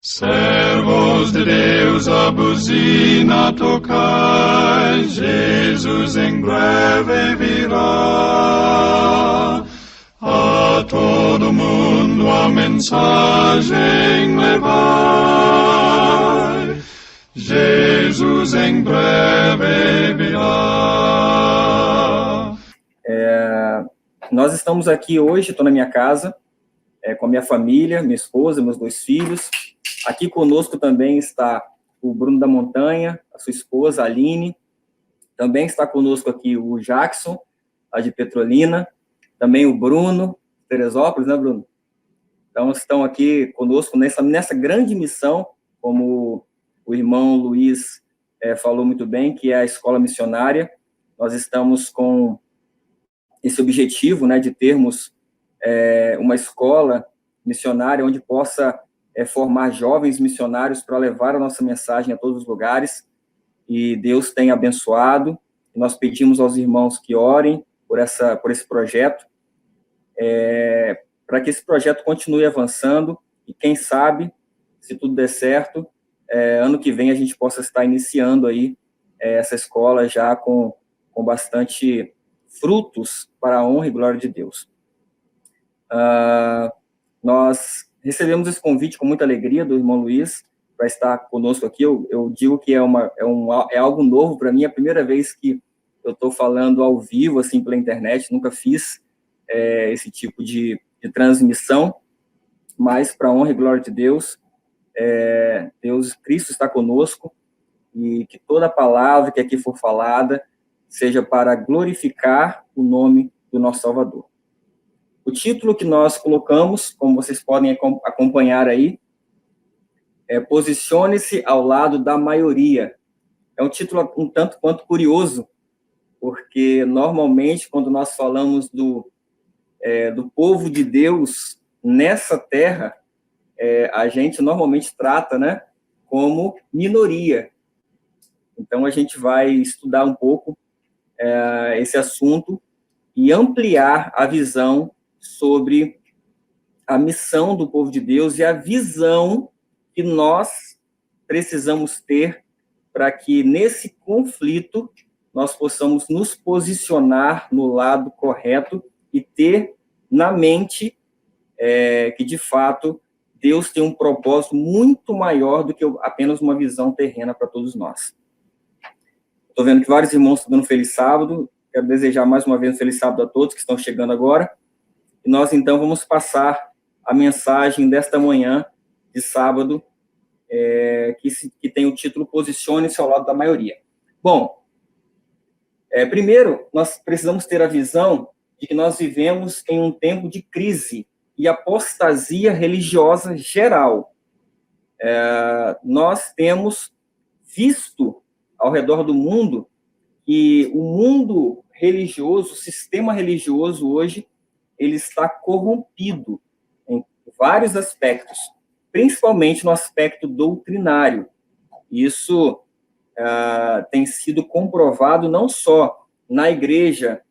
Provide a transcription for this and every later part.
Servos de Deus, a buzina tocai, Jesus em breve virá. A todo mundo a mensagem levai, Jesus em breve virá. Nós estamos aqui hoje, estou na minha casa, com a minha família, minha esposa, meus 2 filhos. Aqui conosco também está o Bruno da Montanha, a sua esposa, a Aline. Também está conosco aqui o Jackson, lá de Petrolina. Também o Bruno, Teresópolis, né, Bruno? Então, estão aqui conosco nessa grande missão, como o irmão Luiz falou muito bem, que é a escola missionária. Nós estamos com esse objetivo, né, de termos uma escola missionária onde possa formar jovens missionários para levar a nossa mensagem a todos os lugares, e Deus tem abençoado, e nós pedimos aos irmãos que orem por esse projeto, para que esse projeto continue avançando, e quem sabe, se tudo der certo, ano que vem a gente possa estar iniciando aí essa escola já com bastante frutos para a honra e glória de Deus. Nós recebemos esse convite com muita alegria do irmão Luiz para estar conosco aqui. Eu digo que é algo novo para mim, é a primeira vez que eu estou falando ao vivo, assim, pela internet, nunca fiz esse tipo de transmissão, mas para a honra e glória de Deus, Cristo está conosco, e que toda palavra que aqui for falada seja para glorificar o nome do nosso Salvador. O título que nós colocamos, como vocês podem acompanhar aí, Posicione-se ao lado da maioria. É um título um tanto quanto curioso, porque normalmente quando nós falamos do povo de Deus nessa terra, a gente normalmente trata, né, como minoria. Então a gente vai estudar um pouco esse assunto e ampliar a visão sobre a missão do povo de Deus e a visão que nós precisamos ter para que nesse conflito nós possamos nos posicionar no lado correto e ter na mente que, de fato, Deus tem um propósito muito maior do que apenas uma visão terrena para todos nós. Estou vendo que vários irmãos estão dando feliz sábado. Quero desejar mais uma vez um feliz sábado a todos que estão chegando agora. E nós, então, vamos passar a mensagem desta manhã de sábado, que tem o título Posicione-se ao lado da maioria. Bom, primeiro, nós precisamos ter a visão de que nós vivemos em um tempo de crise e apostasia religiosa geral. Nós temos visto ao redor do mundo que o mundo religioso, o sistema religioso hoje, ele está corrompido em vários aspectos, principalmente no aspecto doutrinário. Isso tem sido comprovado não só na Igreja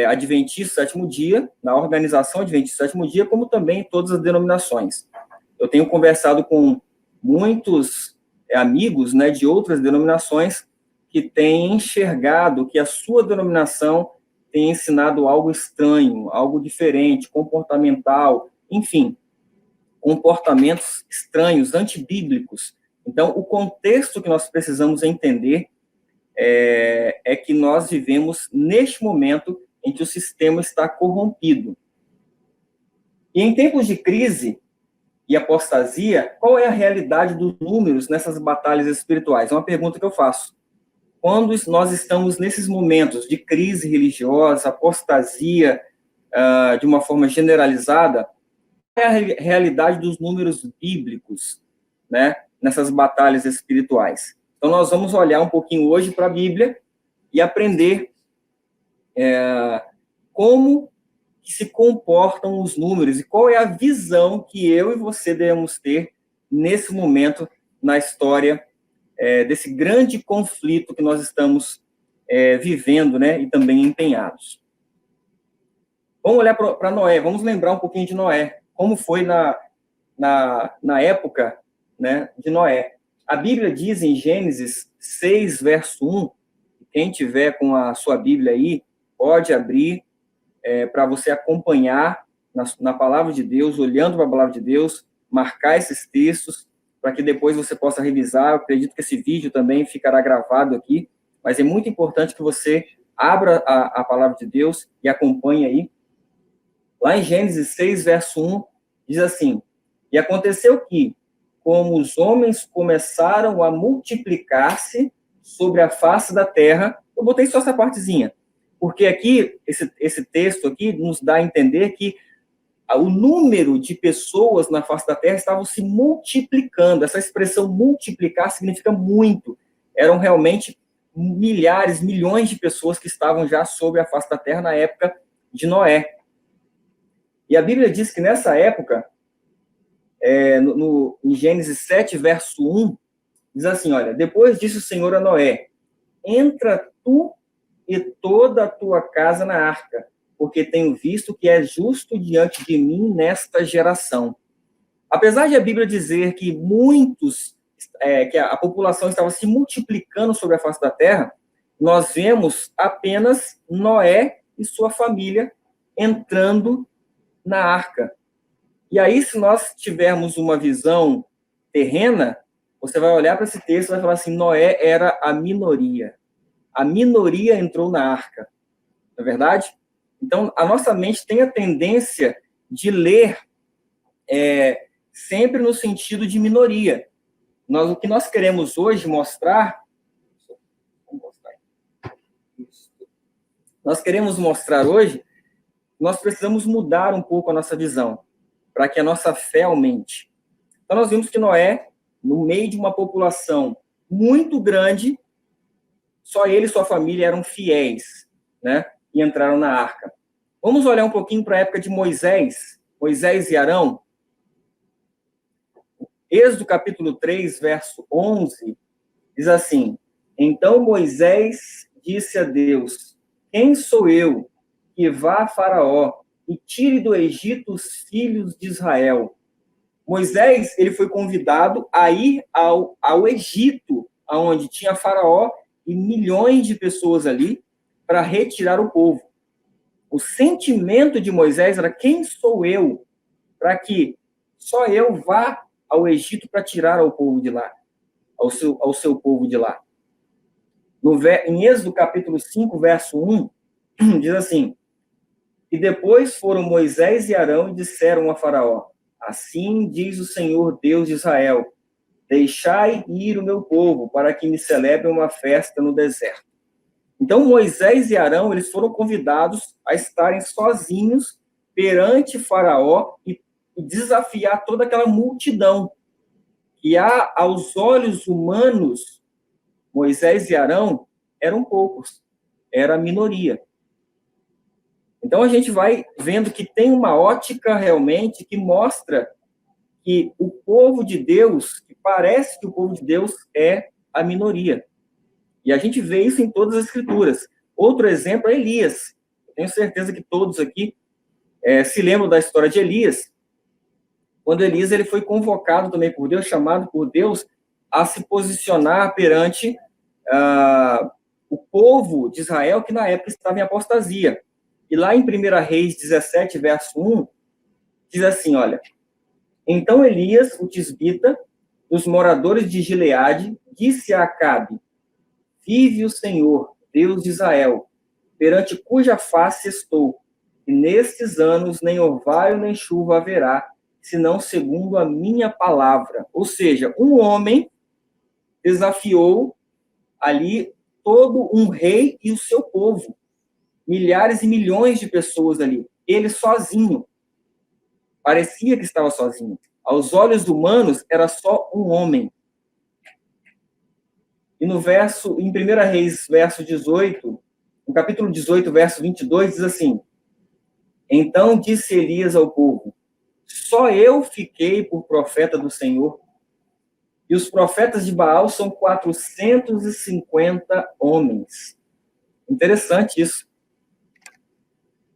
Adventista Sétimo Dia, na Organização Adventista Sétimo Dia, como também em todas as denominações. Eu tenho conversado com muitos amigos, né, de outras denominações que têm enxergado que a sua denominação tem ensinado algo estranho, algo diferente, comportamental, enfim, comportamentos estranhos, antibíblicos. Então, o contexto que nós precisamos entender é que nós vivemos neste momento em que o sistema está corrompido. E em tempos de crise e apostasia, qual é a realidade dos números nessas batalhas espirituais? É uma pergunta que eu faço. Quando nós estamos nesses momentos de crise religiosa, apostasia, de uma forma generalizada, qual é a realidade dos números bíblicos, né, nessas batalhas espirituais? Então, nós vamos olhar um pouquinho hoje para a Bíblia e aprender como que se comportam os números e qual é a visão que eu e você devemos ter nesse momento na história desse grande conflito que nós estamos vivendo, né, e também empenhados. Vamos olhar para Noé, vamos lembrar um pouquinho de Noé, como foi na época né, de Noé. A Bíblia diz em Gênesis 6, verso 1, quem tiver com a sua Bíblia aí, pode abrir para você acompanhar na palavra de Deus, olhando para a palavra de Deus, marcar esses textos, para que depois você possa revisar. Eu acredito que esse vídeo também ficará gravado aqui, mas é muito importante que você abra a palavra de Deus e acompanhe aí. Lá em Gênesis 6, verso 1, diz assim: e aconteceu que, como os homens começaram a multiplicar-se sobre a face da terra, eu botei só essa partezinha, porque aqui, esse texto aqui nos dá a entender que o número de pessoas na face da terra estavam se multiplicando. Essa expressão multiplicar significa muito. Eram realmente milhares, milhões de pessoas que estavam já sobre a face da terra na época de Noé. E a Bíblia diz que nessa época, em Gênesis 7, verso 1, diz assim, olha, depois disse o Senhor a Noé, entra tu e toda a tua casa na arca, porque tenho visto que é justo diante de mim nesta geração. Apesar de a Bíblia dizer que que a população estava se multiplicando sobre a face da terra, nós vemos apenas Noé e sua família entrando na arca. E aí, se nós tivermos uma visão terrena, você vai olhar para esse texto e vai falar assim, Noé era a minoria. A minoria entrou na arca. Não é verdade? Então, a nossa mente tem a tendência de ler sempre no sentido de minoria. O que nós queremos hoje mostrar... Nós queremos mostrar hoje, nós precisamos mudar um pouco a nossa visão, para que a nossa fé aumente. Então, nós vimos que Noé, no meio de uma população muito grande, só ele e sua família eram fiéis, né? E entraram na arca. Vamos olhar um pouquinho para a época de Moisés e Arão. Êxodo capítulo 3, verso 11, diz assim, então Moisés disse a Deus, quem sou eu que vá a Faraó e tire do Egito os filhos de Israel? Moisés, ele foi convidado a ir ao Egito, onde tinha Faraó e milhões de pessoas ali, para retirar o povo. O sentimento de Moisés era, quem sou eu para que só eu vá ao Egito para tirar ao povo de lá, ao seu povo de lá? Em Êxodo capítulo 5, verso 1, diz assim, e depois foram Moisés e Arão e disseram a Faraó, assim diz o Senhor Deus de Israel, deixai ir o meu povo para que me celebre uma festa no deserto. Então, Moisés e Arão, eles foram convidados a estarem sozinhos perante Faraó e desafiar toda aquela multidão. E aos olhos humanos, Moisés e Arão eram poucos, era a minoria. Então, a gente vai vendo que tem uma ótica realmente que mostra que o povo de Deus, que parece que o povo de Deus é a minoria. E a gente vê isso em todas as escrituras. Outro exemplo é Elias. Eu tenho certeza que todos aqui se lembram da história de Elias, quando Elias ele foi convocado também por Deus, chamado por Deus, a se posicionar perante o povo de Israel, que na época estava em apostasia. E lá em 1 Reis 17, verso 1, diz assim, olha, então Elias, o tisbita, dos moradores de Gileade, disse a Acabe, vive o Senhor, Deus de Israel, perante cuja face estou, e nestes anos nem orvalho nem chuva haverá, senão segundo a minha palavra. Ou seja, um homem desafiou ali todo um rei e o seu povo. Milhares e milhões de pessoas ali. Ele sozinho. Parecia que estava sozinho. Aos olhos humanos, era só um homem. E em 1 Reis, verso 18, no capítulo 18, verso 22, diz assim, então disse Elias ao povo, só eu fiquei por profeta do Senhor, e os profetas de Baal são 450 homens. Interessante isso.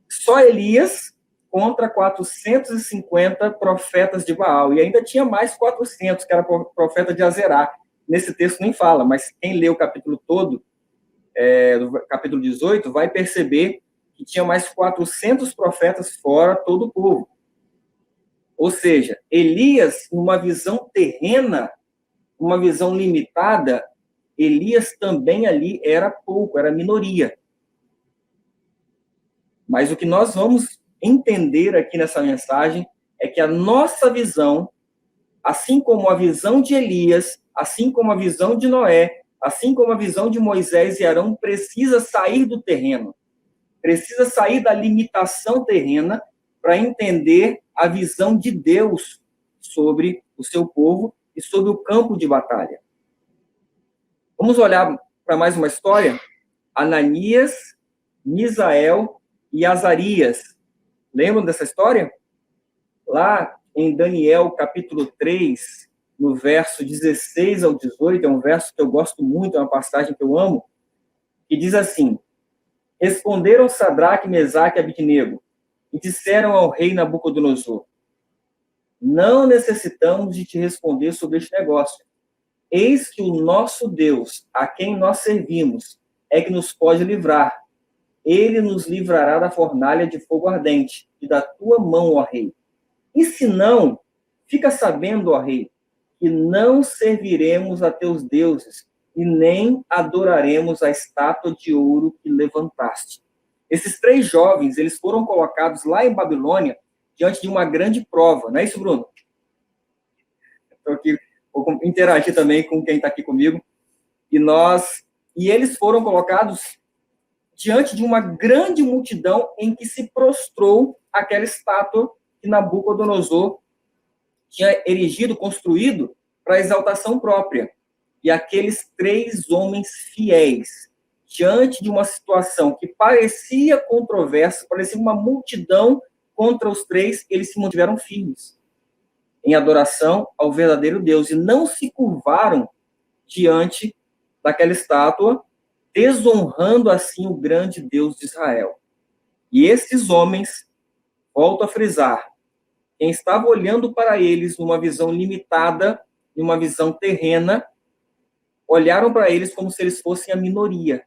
Só Elias contra 450 profetas de Baal. E ainda tinha mais 400, que era profeta de Azerá. Nesse texto nem fala, mas quem lê o capítulo todo, do capítulo 18, vai perceber que tinha mais 400 profetas fora todo o povo. Ou seja, Elias, numa visão terrena, uma visão limitada, Elias também ali era pouco, era minoria. Mas o que nós vamos entender aqui nessa mensagem é que a nossa visão, assim como a visão de Elias, assim como a visão de Noé, assim como a visão de Moisés e Arão, precisa sair do terreno, precisa sair da limitação terrena para entender a visão de Deus sobre o seu povo e sobre o campo de batalha. Vamos olhar para mais uma história? Ananias, Misael e Azarias. Lembram dessa história? Lá em Daniel, capítulo 3, no verso 16 ao 18, é um verso que eu gosto muito, é uma passagem que eu amo, que diz assim: Responderam Sadraque, Mesaque e Abednego, e disseram ao rei Nabucodonosor: Não necessitamos de te responder sobre este negócio. Eis que o nosso Deus, a quem nós servimos, é que nos pode livrar. Ele nos livrará da fornalha de fogo ardente e da tua mão, ó rei. E se não, fica sabendo, ó rei, que não serviremos a teus deuses e nem adoraremos a estátua de ouro que levantaste. Esses 3 jovens, eles foram colocados lá em Babilônia diante de uma grande prova. Não é isso, Bruno? Estou aqui, vou interagir também com quem está aqui comigo. E eles foram colocados diante de uma grande multidão em que se prostrou aquela estátua que Nabucodonosor tinha erigido, construído para exaltação própria. E aqueles 3 homens fiéis, diante de uma situação que parecia controversa, parecia uma multidão contra os 3, eles se mantiveram firmes em adoração ao verdadeiro Deus e não se curvaram diante daquela estátua, desonrando assim o grande Deus de Israel. E esses homens, volto a frisar, quem estava olhando para eles numa visão limitada, numa visão terrena, olharam para eles como se eles fossem a minoria.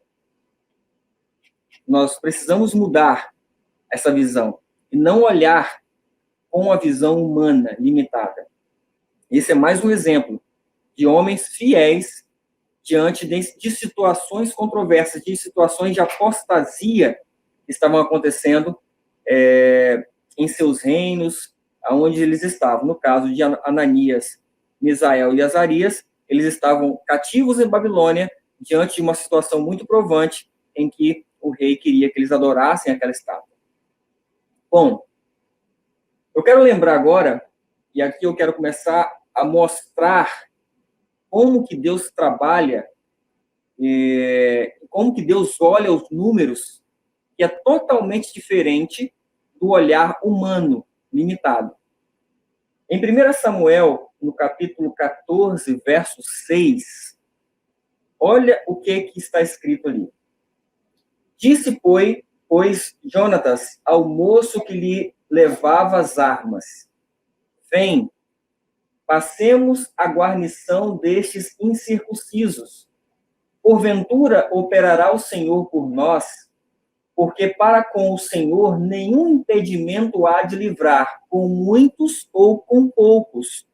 Nós precisamos mudar essa visão e não olhar com a visão humana limitada. Esse é mais um exemplo de homens fiéis diante de situações controversas, de situações de apostasia que estavam acontecendo em seus reinos, onde eles estavam. No caso de Ananias, Misael e Azarias, eles estavam cativos em Babilônia, diante de uma situação muito provante, em que o rei queria que eles adorassem aquela estátua. Bom, eu quero lembrar agora, e aqui eu quero começar a mostrar como que Deus trabalha, como que Deus olha os números, que é totalmente diferente do olhar humano limitado. Em 1 Samuel, no capítulo 14, verso 6, olha o que está escrito ali. Disse, pois, Jonatas ao moço que lhe levava as armas: Vem, passemos a guarnição destes incircuncisos. Porventura operará o Senhor por nós, porque para com o Senhor nenhum impedimento há de livrar, com muitos ou com poucos.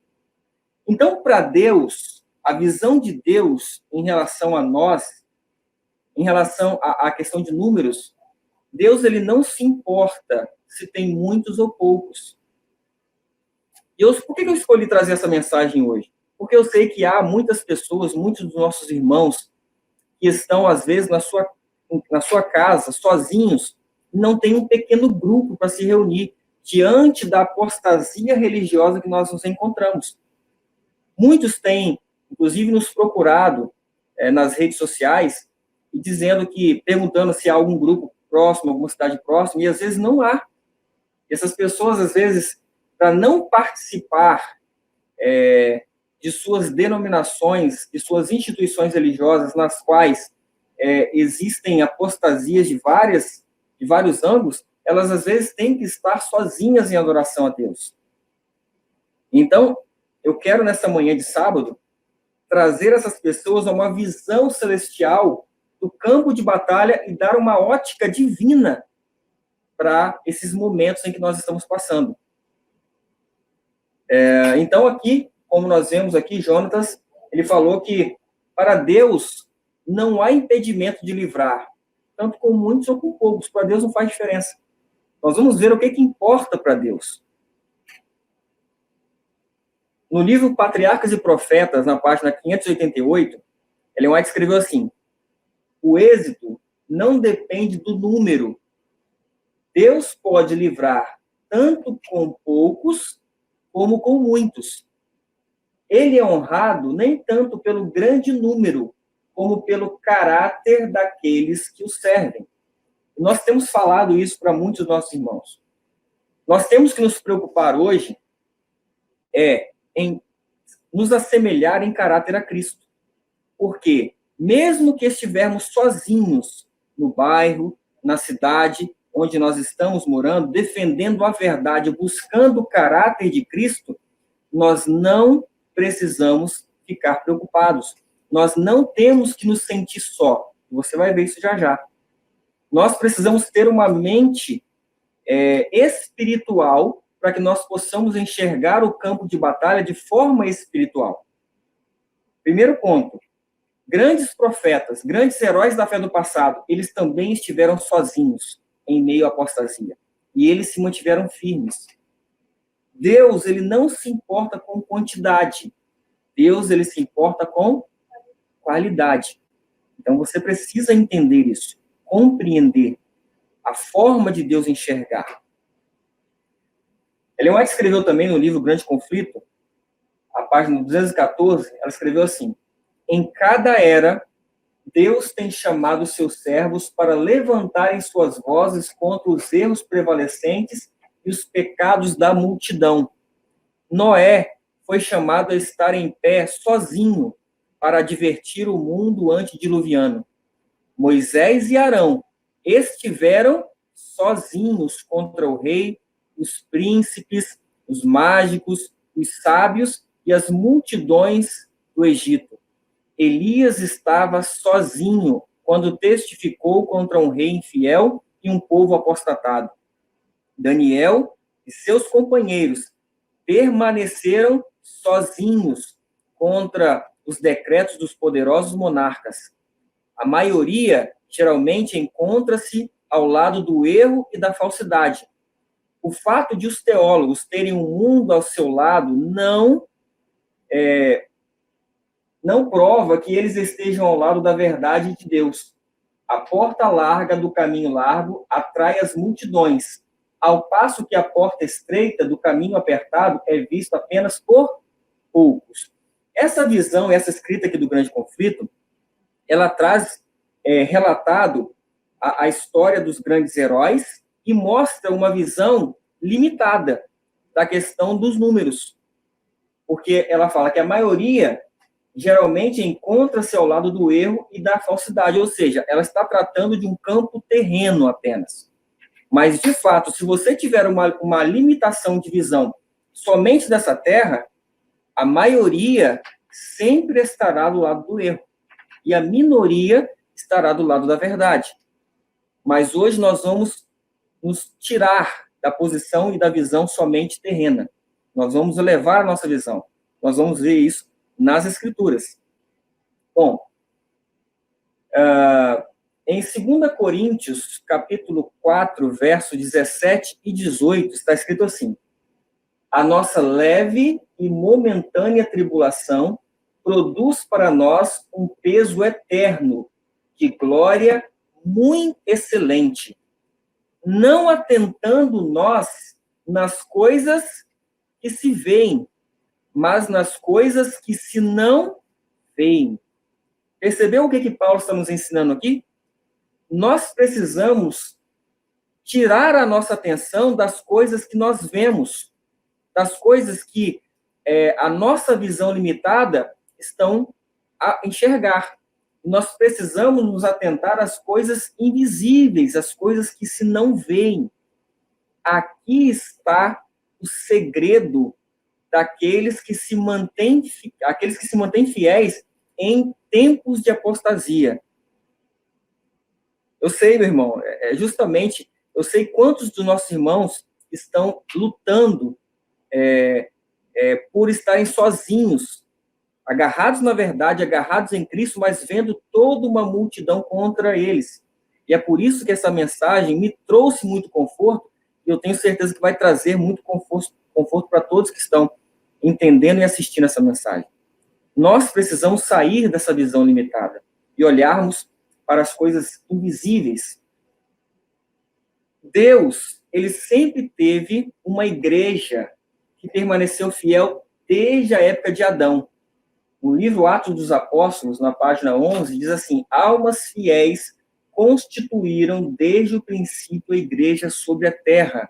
Então, para Deus, a visão de Deus em relação a nós, em relação à questão de números, Deus ele não se importa se tem muitos ou poucos. E por que eu escolhi trazer essa mensagem hoje? Porque eu sei que há muitas pessoas, muitos dos nossos irmãos, que estão, às vezes, na sua casa, sozinhos, e não tem um pequeno grupo para se reunir diante da apostasia religiosa que nós nos encontramos. Muitos têm, inclusive, nos procurado nas redes sociais, e perguntando se há algum grupo próximo, alguma cidade próxima, e às vezes não há. E essas pessoas, às vezes, para não participar de suas denominações, de suas instituições religiosas, nas quais existem apostasias de vários ângulos, elas às vezes têm que estar sozinhas em adoração a Deus. Então, eu quero nessa manhã de sábado trazer essas pessoas a uma visão celestial do campo de batalha e dar uma ótica divina para esses momentos em que nós estamos passando. Então, aqui, como nós vemos aqui, Jonatas, ele falou que para Deus não há impedimento de livrar, tanto com muitos ou com poucos. Para Deus não faz diferença. Nós vamos ver o que importa para Deus. No livro Patriarcas e Profetas, na página 588, Ellen White escreveu assim: o êxito não depende do número. Deus pode livrar tanto com poucos como com muitos. Ele é honrado nem tanto pelo grande número, como pelo caráter daqueles que o servem. Nós temos falado isso para muitos dos nossos irmãos. Nós temos que nos preocupar hoje em nos assemelhar em caráter a Cristo. Porque, mesmo que estivermos sozinhos no bairro, na cidade onde nós estamos morando, defendendo a verdade, buscando o caráter de Cristo, nós não precisamos ficar preocupados. Nós não temos que nos sentir só. Você vai ver isso já já. Nós precisamos ter uma mente espiritual para que nós possamos enxergar o campo de batalha de forma espiritual. Primeiro ponto. Grandes profetas, grandes heróis da fé do passado, eles também estiveram sozinhos em meio à apostasia. E eles se mantiveram firmes. Deus, ele não se importa com quantidade. Deus, ele se importa com qualidade. Então, você precisa entender isso, compreender a forma de Deus enxergar. Ellen White escreveu também no livro Grande Conflito, a página 214, ela escreveu assim: em cada era, Deus tem chamado seus servos para levantarem suas vozes contra os erros prevalecentes e os pecados da multidão. Noé foi chamado a estar em pé sozinho para advertir o mundo antediluviano. Moisés e Arão estiveram sozinhos contra o rei, os príncipes, os mágicos, os sábios e as multidões do Egito. Elias estava sozinho quando testificou contra um rei infiel e um povo apostatado. Daniel e seus companheiros permaneceram sozinhos contra os decretos dos poderosos monarcas. A maioria, geralmente, encontra-se ao lado do erro e da falsidade. O fato de os teólogos terem um mundo ao seu lado não prova que eles estejam ao lado da verdade de Deus. A porta larga do caminho largo atrai as multidões, ao passo que a porta estreita do caminho apertado é vista apenas por poucos. Essa visão, essa escrita aqui do Grande Conflito, ela traz relatado a história dos grandes heróis e mostra uma visão limitada da questão dos números. Porque ela fala que a maioria geralmente encontra-se ao lado do erro e da falsidade, ou seja, ela está tratando de um campo terreno apenas. Mas, de fato, se você tiver uma limitação de visão somente dessa terra, a maioria sempre estará do lado do erro. E a minoria estará do lado da verdade. Mas hoje nós vamos nos tirar da posição e da visão somente terrena. Nós vamos elevar a nossa visão. Nós vamos ver isso nas Escrituras. Bom, em 2 Coríntios, capítulo 4, verso 17 e 18, está escrito assim: a nossa leve e momentânea tribulação produz para nós um peso eterno de glória muito excelente, não atentando nós nas coisas que se veem, mas nas coisas que se não veem. Percebeu o que Paulo está nos ensinando aqui? Nós precisamos tirar a nossa atenção das coisas que nós vemos, das coisas que a nossa visão limitada estão a enxergar. Nós precisamos nos atentar às coisas invisíveis, às coisas que se não veem. aqui está o segredo daqueles que se mantêm fiéis em tempos de apostasia. Eu sei, meu irmão, justamente, eu sei quantos dos nossos irmãos estão lutando por estarem sozinhos, agarrados na verdade, agarrados em Cristo, mas vendo toda uma multidão contra eles. E é por isso que essa mensagem me trouxe muito conforto, e eu tenho certeza que vai trazer muito conforto para todos que estão entendendo e assistindo essa mensagem. Nós precisamos sair dessa visão limitada e olharmos para as coisas invisíveis. Deus, ele sempre teve uma igreja que permaneceu fiel desde a época de Adão. No livro Atos dos Apóstolos, na página 11, diz assim: almas fiéis constituíram desde o princípio a igreja sobre a terra.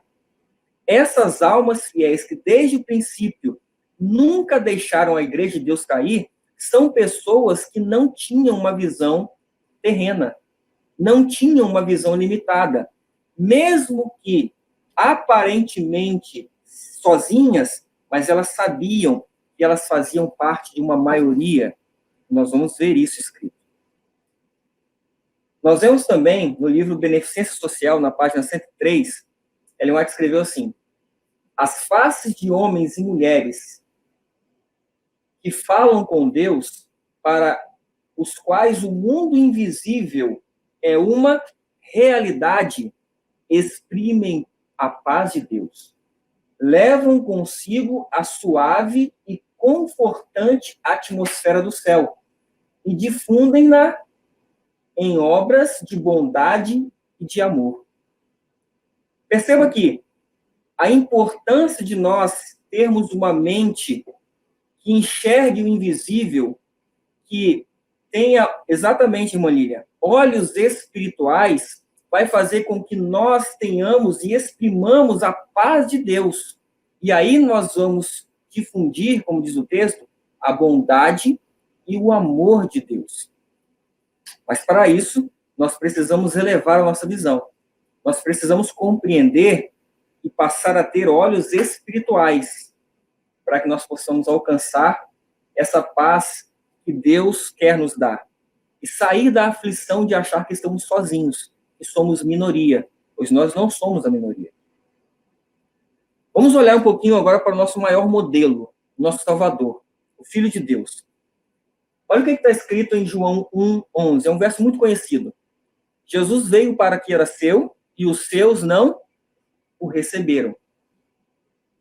Essas almas fiéis que desde o princípio nunca deixaram a igreja de Deus cair, são pessoas que não tinham uma visão terrena, não tinham uma visão limitada. Mesmo que aparentemente sozinhas, mas elas sabiam que elas faziam parte de uma maioria. Nós vamos ver isso escrito. Nós vemos também no livro Beneficência Social, na página 103, Ellen White escreveu assim: as faces de homens e mulheres que falam com Deus, para os quais o mundo invisível é uma realidade, exprimem a paz de Deus. Levam consigo a suave e confortante atmosfera do céu e difundem-na em obras de bondade e de amor. Perceba aqui a importância de nós termos uma mente que enxergue o invisível, que tenha, exatamente, irmã Lília, olhos espirituais, vai fazer com que nós tenhamos e exprimamos a paz de Deus. E aí nós vamos difundir, como diz o texto, a bondade e o amor de Deus. Mas para isso, nós precisamos elevar a nossa visão. Nós precisamos compreender e passar a ter olhos espirituais para que nós possamos alcançar essa paz que Deus quer nos dar. E sair da aflição de achar que estamos sozinhos, que somos minoria, pois nós não somos a minoria. Vamos olhar um pouquinho agora para o nosso maior modelo, nosso Salvador, o Filho de Deus. Olha o que está escrito em João 1:11, é um verso muito conhecido. Jesus veio para que era seu, e os seus não o receberam.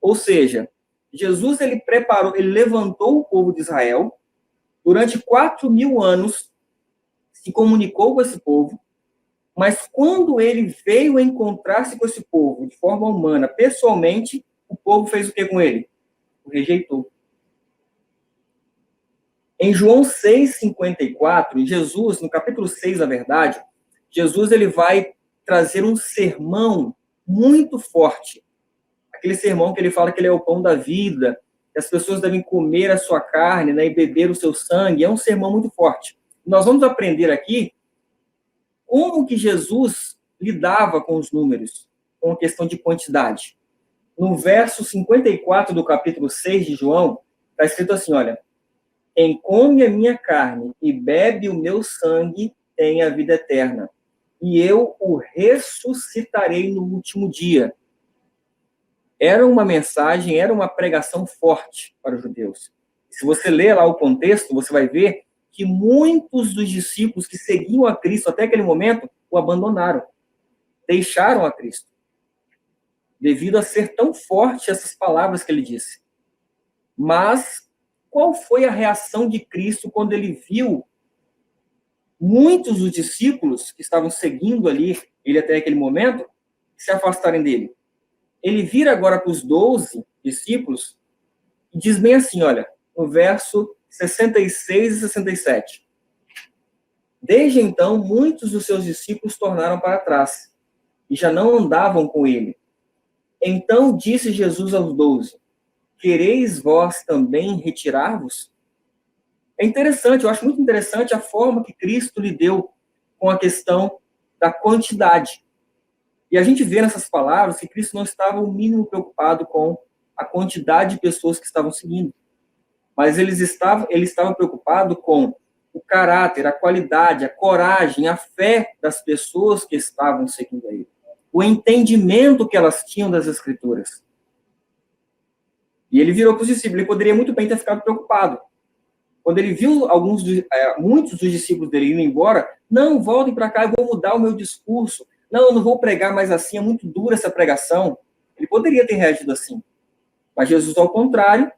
Ou seja, Jesus ele levantou o povo de Israel, durante 4.000 anos, se comunicou com esse povo, mas quando ele veio encontrar-se com esse povo, de forma humana, pessoalmente, o povo fez o que com ele? O rejeitou. Em João 6,54, Jesus, no capítulo 6, na verdade, Jesus ele vai trazer um sermão muito forte. Aquele sermão que ele fala que ele é o pão da vida, que as pessoas devem comer a sua carne, né, e beber o seu sangue. É um sermão muito forte. Nós vamos aprender aqui como que Jesus lidava com os números, com a questão de quantidade. No verso 54 do capítulo 6 de João, está escrito assim, olha: quem come a minha carne e bebe o meu sangue tem a vida eterna, e eu o ressuscitarei no último dia. Era uma mensagem, era uma pregação forte para os judeus. Se você ler lá o contexto, você vai ver que muitos dos discípulos que seguiam a Cristo até aquele momento o abandonaram, deixaram a Cristo, devido a ser tão forte essas palavras que ele disse. Mas qual foi a reação de Cristo quando ele viu muitos dos discípulos que estavam seguindo ali, ele até aquele momento, se afastarem dele? Ele vira agora para os 12 discípulos e diz bem assim, olha, no verso 66 e 67. Desde então, muitos dos seus discípulos tornaram para trás e já não andavam com ele. Então disse Jesus aos 12, quereis vós também retirar-vos? É interessante, eu acho muito interessante a forma que Cristo lidou com a questão da quantidade. E a gente vê nessas palavras que Cristo não estava o mínimo preocupado com a quantidade de pessoas que estavam seguindo. Mas ele estava preocupado com o caráter, a qualidade, a coragem, a fé das pessoas que estavam seguindo a ele. O entendimento que elas tinham das Escrituras. E ele virou para os discípulos. Ele poderia muito bem ter ficado preocupado. Quando ele viu muitos dos discípulos dele indo embora, não, voltem para cá, eu vou mudar o meu discurso. Não, eu não vou pregar mais assim, é muito dura essa pregação. Ele poderia ter reagido assim. Mas Jesus, ao contrário,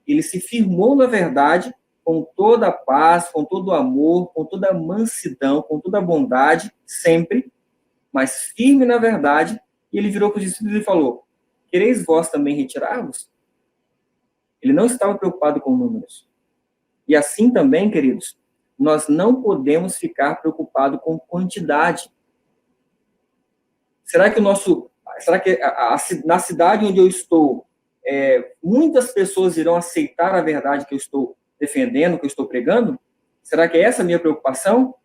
ele se firmou na verdade com toda a paz, com todo o amor, com toda a mansidão, com toda a bondade, sempre, mas firme na verdade, e ele virou para os discípulos e falou, quereis vós também retirar-vos? Ele não estava preocupado com números. E assim também, queridos, nós não podemos ficar preocupados com quantidade. Será que na cidade onde eu estou, muitas pessoas irão aceitar a verdade que eu estou defendendo, que eu estou pregando? Será que é essa a minha preocupação?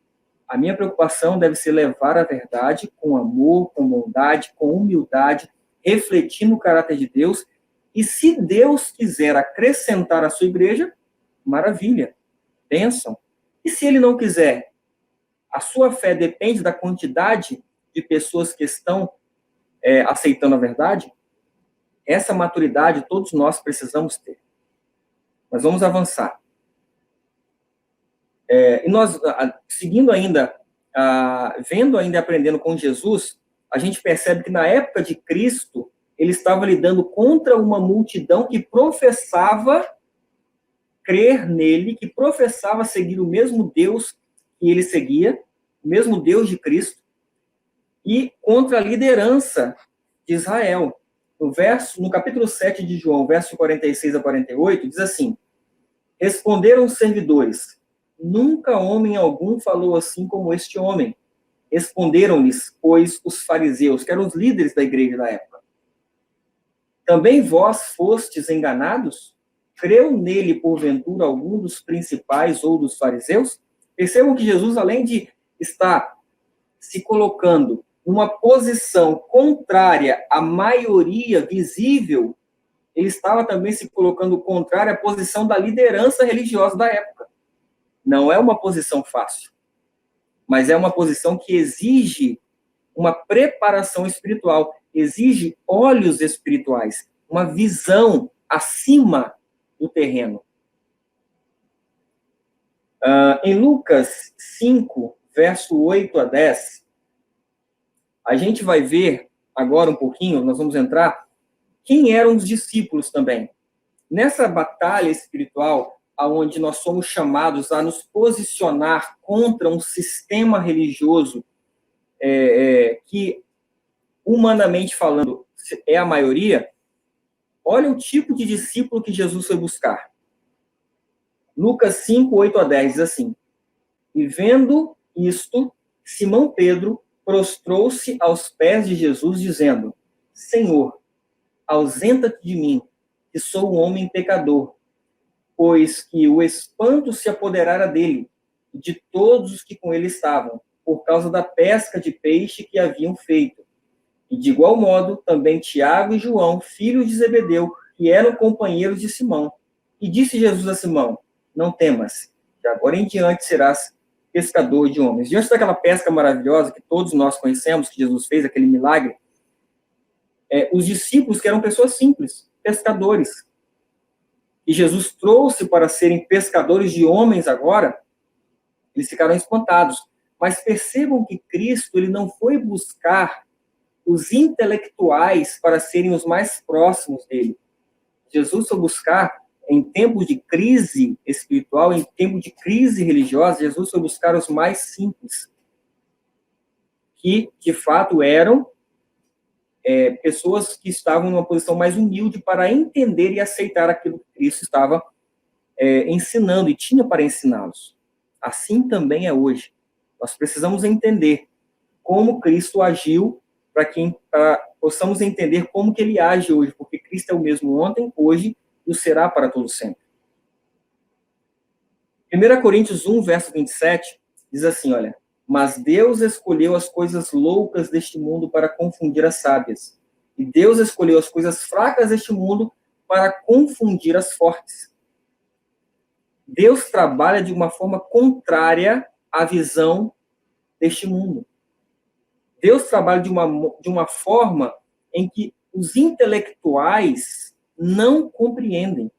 A minha preocupação deve ser levar a verdade com amor, com bondade, com humildade, refletindo o caráter de Deus. E se Deus quiser acrescentar a sua igreja, maravilha, bênção. E se ele não quiser, a sua fé depende da quantidade de pessoas que estão aceitando a verdade. Essa maturidade todos nós precisamos ter. Mas vamos avançar. E nós, seguindo ainda, vendo ainda e aprendendo com Jesus, a gente percebe que na época de Cristo, ele estava lidando contra uma multidão que professava crer nele, que professava seguir o mesmo Deus que ele seguia, o mesmo Deus de Cristo, e contra a liderança de Israel. No capítulo 7 de João, verso 46 a 48, diz assim, responderam os servidores, nunca homem algum falou assim como este homem. Responderam-lhes, pois, os fariseus, que eram os líderes da igreja da época. Também vós fostes enganados? Creu nele, porventura, algum dos principais ou dos fariseus? Percebam que Jesus, além de estar se colocando numa posição contrária à maioria visível, ele estava também se colocando contrário à posição da liderança religiosa da época. Não é uma posição fácil, mas é uma posição que exige uma preparação espiritual, exige olhos espirituais, uma visão acima do terreno. Em Lucas 5, verso 8 a 10, a gente vai ver agora um pouquinho, nós vamos entrar, quem eram os discípulos também. Nessa batalha espiritual, onde nós somos chamados a nos posicionar contra um sistema religioso que, humanamente falando, é a maioria, olha o tipo de discípulo que Jesus foi buscar. Lucas 5, 8 a 10, diz assim, e vendo isto, Simão Pedro prostrou-se aos pés de Jesus, dizendo, Senhor, ausenta-te de mim, que sou um homem pecador, pois que o espanto se apoderara dele, e de todos os que com ele estavam, por causa da pesca de peixe que haviam feito. E de igual modo, também Tiago e João, filhos de Zebedeu, que eram companheiros de Simão. E disse Jesus a Simão, não temas, de agora em diante serás pescador de homens. Diante daquela pesca maravilhosa que todos nós conhecemos, que Jesus fez, aquele milagre, os discípulos, que eram pessoas simples, pescadores, e Jesus trouxe para serem pescadores de homens agora, eles ficaram espantados. Mas percebam que Cristo, ele não foi buscar os intelectuais para serem os mais próximos dele. Jesus foi buscar, em tempos de crise espiritual, em tempos de crise religiosa, Jesus foi buscar os mais simples, que, de fato, eram pessoas que estavam numa posição mais humilde para entender e aceitar aquilo que Cristo estava ensinando e tinha para ensiná-los. Assim também é hoje. Nós precisamos entender como Cristo agiu para possamos entender como que ele age hoje, porque Cristo é o mesmo ontem, hoje e o será para todo sempre. 1 Coríntios 1, verso 27, diz assim, olha, Mas Deus escolheu as coisas loucas deste mundo para confundir as sábias. E Deus escolheu as coisas fracas deste mundo para confundir as fortes. Deus trabalha de uma forma contrária à visão deste mundo. Deus trabalha de uma forma em que os intelectuais não compreendem.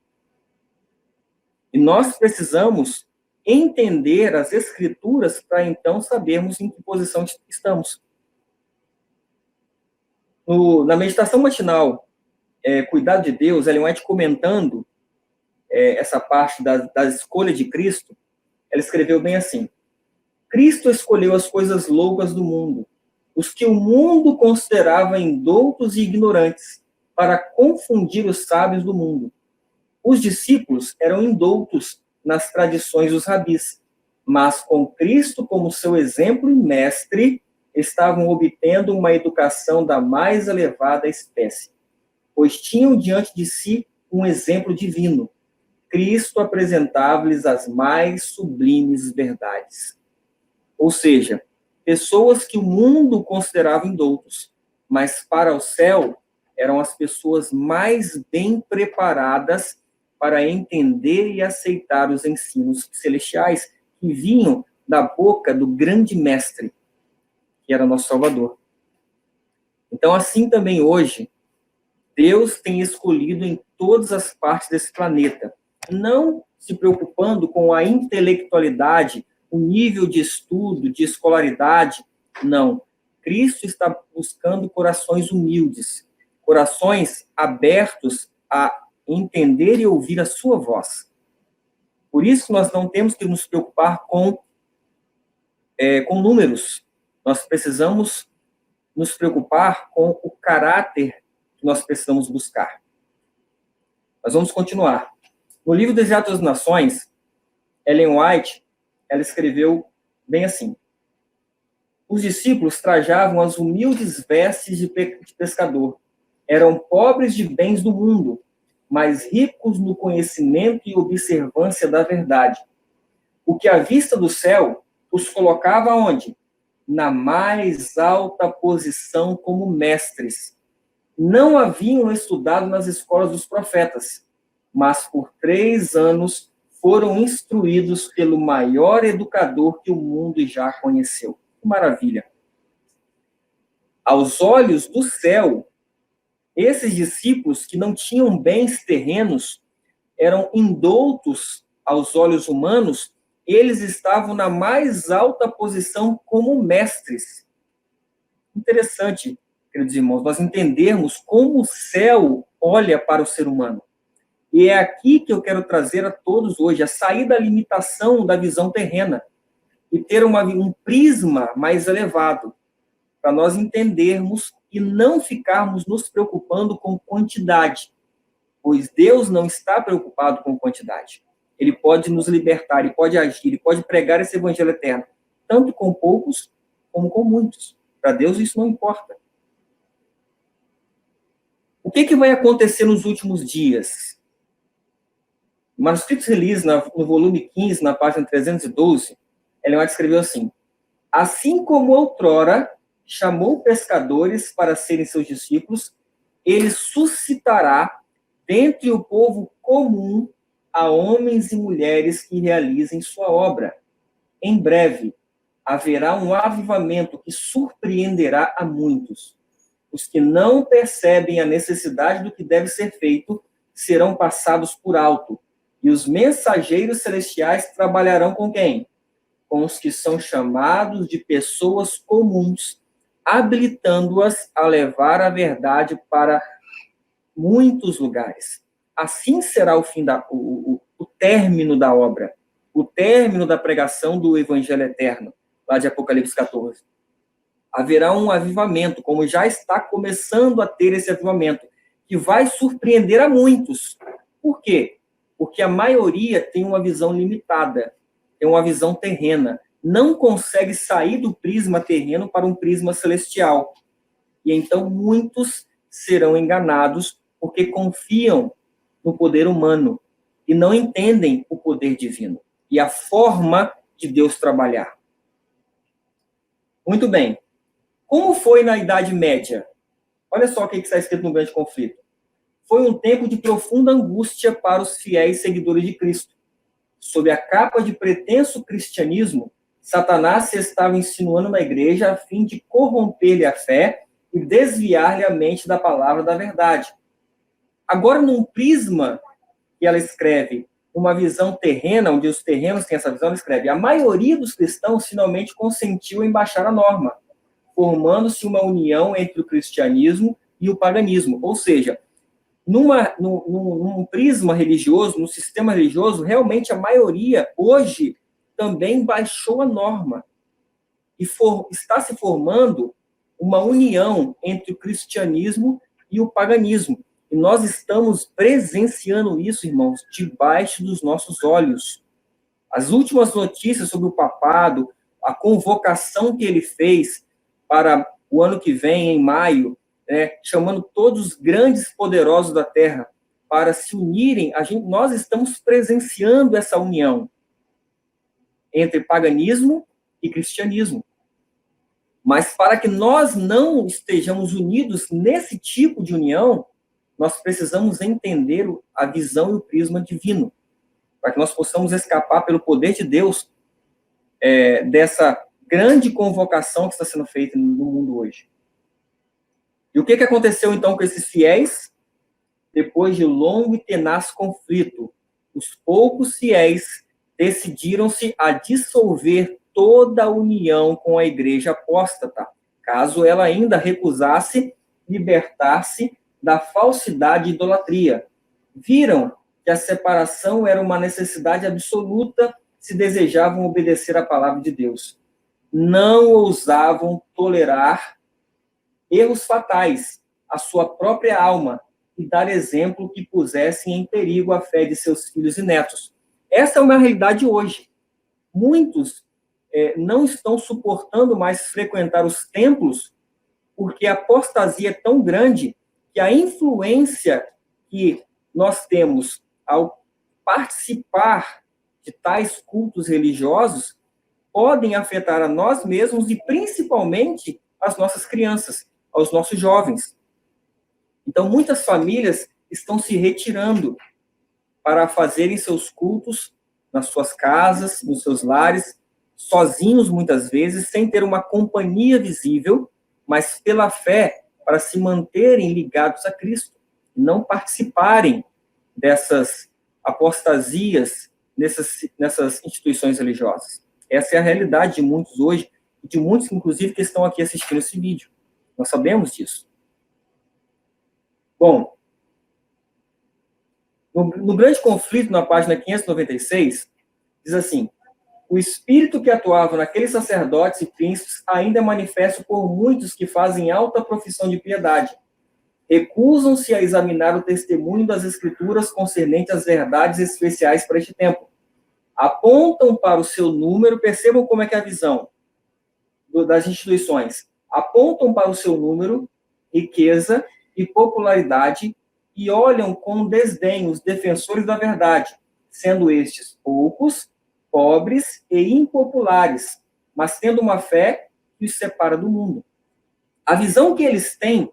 E nós precisamos entender as Escrituras para então sabermos em que posição estamos. Na meditação matinal, Cuidado de Deus, Ellen White comentando essa parte da escolha de Cristo, ela escreveu bem assim: Cristo escolheu as coisas loucas do mundo, os que o mundo considerava indoutos e ignorantes, para confundir os sábios do mundo. Os discípulos eram indoutos nas tradições dos rabis, mas com Cristo como seu exemplo e mestre, estavam obtendo uma educação da mais elevada espécie, pois tinham diante de si um exemplo divino. Cristo apresentava-lhes as mais sublimes verdades. Ou seja, pessoas que o mundo considerava indoutos, mas para o céu eram as pessoas mais bem preparadas para entender e aceitar os ensinos celestiais que vinham da boca do grande mestre, que era nosso Salvador. Então, assim também hoje, Deus tem escolhido em todas as partes desse planeta, não se preocupando com a intelectualidade, o nível de estudo, de escolaridade, não. Cristo está buscando corações humildes, corações abertos a entender e ouvir a sua voz. Por isso, nós não temos que nos preocupar com números. Nós precisamos nos preocupar com o caráter que nós precisamos buscar. Mas vamos continuar. No livro Desejo das Nações, Ellen White, ela escreveu bem assim: os discípulos trajavam as humildes vestes de pescador. Eram pobres de bens do mundo, mas ricos no conhecimento e observância da verdade. O que à vista do céu os colocava onde? Na mais alta posição como mestres. Não haviam estudado nas escolas dos profetas, mas por 3 anos foram instruídos pelo maior educador que o mundo já conheceu. Que maravilha! Aos olhos do céu, esses discípulos que não tinham bens terrenos, eram indoutos aos olhos humanos, eles estavam na mais alta posição como mestres. Interessante, queridos irmãos, nós entendermos como o céu olha para o ser humano. E é aqui que eu quero trazer a todos hoje, a sair da limitação da visão terrena e ter um prisma mais elevado, para nós entendermos e não ficarmos nos preocupando com quantidade, pois Deus não está preocupado com quantidade. Ele pode nos libertar, ele pode agir, ele pode pregar esse evangelho eterno, tanto com poucos como com muitos. Para Deus isso não importa. O que vai acontecer nos últimos dias? O Manuscritos Release, no volume 15, na página 312, Ellen White escreveu assim: assim como outrora chamou pescadores para serem seus discípulos, ele suscitará dentre o povo comum a homens e mulheres que realizem sua obra. Em breve, haverá um avivamento que surpreenderá a muitos. Os que não percebem a necessidade do que deve ser feito serão passados por alto, e os mensageiros celestiais trabalharão com quem? Com os que são chamados de pessoas comuns, habilitando-as a levar a verdade para muitos lugares. Assim será o término da obra, o término da pregação do Evangelho Eterno, lá de Apocalipse 14. Haverá um avivamento, como já está começando a ter esse avivamento, que vai surpreender a muitos. Por quê? Porque a maioria tem uma visão limitada, tem uma visão terrena, não consegue sair do prisma terreno para um prisma celestial. E então muitos serão enganados porque confiam no poder humano e não entendem o poder divino e a forma de Deus trabalhar. Muito bem. Como foi na Idade Média? Olha só o que está escrito no Grande Conflito. Foi um tempo de profunda angústia para os fiéis seguidores de Cristo. Sob a capa de pretenso cristianismo, Satanás se estava insinuando na igreja a fim de corromper-lhe a fé e desviar-lhe a mente da palavra da verdade. Agora, num prisma que ela escreve, uma visão terrena, onde os terrenos têm essa visão, ela escreve: a maioria dos cristãos finalmente consentiu em baixar a norma, formando-se uma união entre o cristianismo e o paganismo. Ou seja, num prisma religioso, num sistema religioso, realmente a maioria, hoje, também baixou a norma. E está se formando uma união entre o cristianismo e o paganismo. E nós estamos presenciando isso, irmãos, debaixo dos nossos olhos. As últimas notícias sobre o papado, a convocação que ele fez para o ano que vem, em maio, chamando todos os grandes poderosos da terra para se unirem, nós estamos presenciando essa união entre paganismo e cristianismo. Mas para que nós não estejamos unidos nesse tipo de união, nós precisamos entender a visão e o prisma divino, para que nós possamos escapar pelo poder de Deus dessa grande convocação que está sendo feita no mundo hoje. E o que aconteceu, então, com esses fiéis? Depois de longo e tenaz conflito, os poucos fiéis decidiram-se a dissolver toda a união com a igreja apóstata, caso ela ainda recusasse libertar-se da falsidade e idolatria. Viram que a separação era uma necessidade absoluta se desejavam obedecer à palavra de Deus. Não ousavam tolerar erros fatais à sua própria alma e dar exemplo que pusessem em perigo a fé de seus filhos e netos. Essa é uma realidade hoje. Muitos não estão suportando mais frequentar os templos porque a apostasia é tão grande que a influência que nós temos ao participar de tais cultos religiosos podem afetar a nós mesmos e principalmente as nossas crianças, aos nossos jovens. Então, muitas famílias estão se retirando para fazerem seus cultos nas suas casas, nos seus lares, sozinhos muitas vezes, sem ter uma companhia visível, mas pela fé, para se manterem ligados a Cristo, não participarem dessas apostasias nessas instituições religiosas. Essa é a realidade de muitos hoje, e de muitos, inclusive, que estão aqui assistindo esse vídeo. Nós sabemos disso. Bom, no Grande Conflito, na página 596, diz assim: o espírito que atuava naqueles sacerdotes e príncipes ainda é manifesto por muitos que fazem alta profissão de piedade. Recusam-se a examinar o testemunho das Escrituras concernente às verdades especiais para este tempo. Apontam para o seu número, percebam como é que é a visão das instituições. Apontam para o seu número, riqueza e popularidade e olham com desdém os defensores da verdade, sendo estes poucos, pobres e impopulares, mas tendo uma fé que os separa do mundo. A visão que eles têm,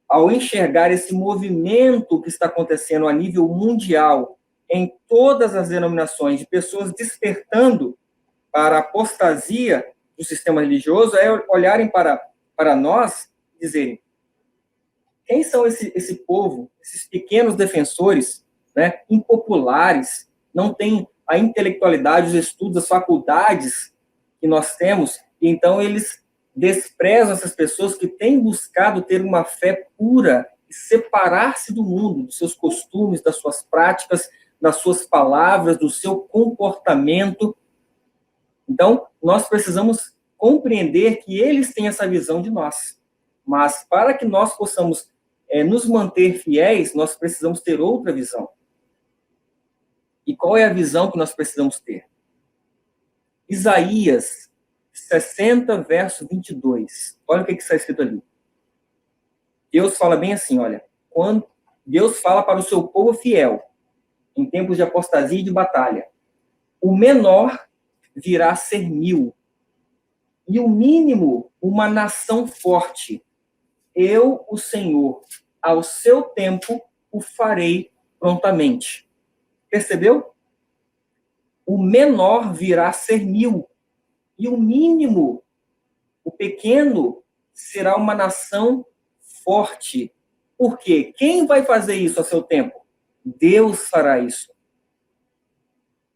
ao enxergar esse movimento que está acontecendo a nível mundial, em todas as denominações, de pessoas despertando para a apostasia do sistema religioso, é olharem para nós e dizerem: quem são esse povo, esses pequenos defensores, impopulares, não têm a intelectualidade, os estudos, as faculdades que nós temos, e então eles desprezam essas pessoas que têm buscado ter uma fé pura e separar-se do mundo, dos seus costumes, das suas práticas, das suas palavras, do seu comportamento. Então, nós precisamos compreender que eles têm essa visão de nós. Mas, para que nós possamos nos manter fiéis, nós precisamos ter outra visão. E qual é a visão que nós precisamos ter? Isaías 60, verso 22. Olha o que está escrito ali. Deus fala bem assim, olha. Quando Deus fala para o seu povo fiel, em tempos de apostasia e de batalha: o menor virá a ser 1000, e o mínimo, uma nação forte. Eu, o Senhor, ao seu tempo, o farei prontamente. Percebeu? O menor virá a ser 1000, e o mínimo, o pequeno, será uma nação forte. Por quê? Quem vai fazer isso a seu tempo? Deus fará isso.